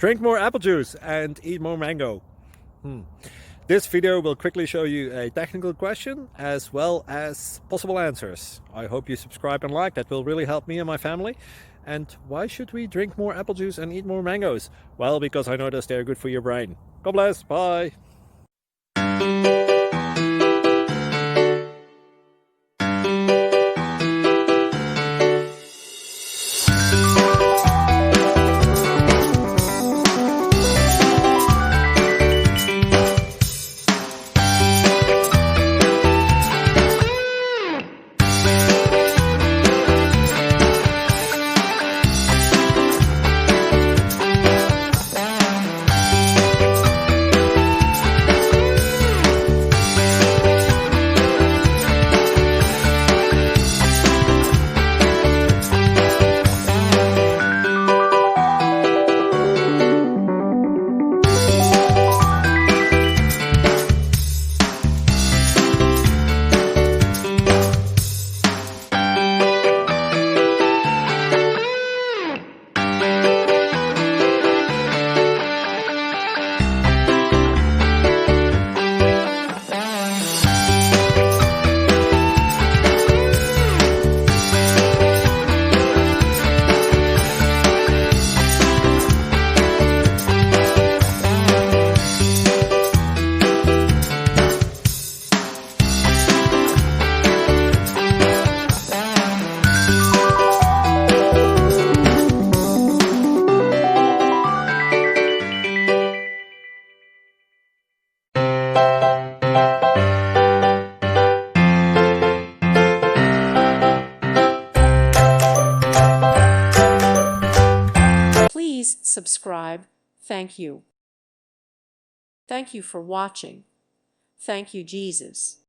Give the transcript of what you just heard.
Drink more apple juice and eat more mango. This video will quickly show you a technical question as well as possible answers. I hope you subscribe and like, that will really help me and my family. And why should we drink more apple juice and eat more mangoes? Well, because I noticed they're good for your brain. God bless, bye! Please subscribe. Thank you. Thank you for watching. Thank you, Jesus.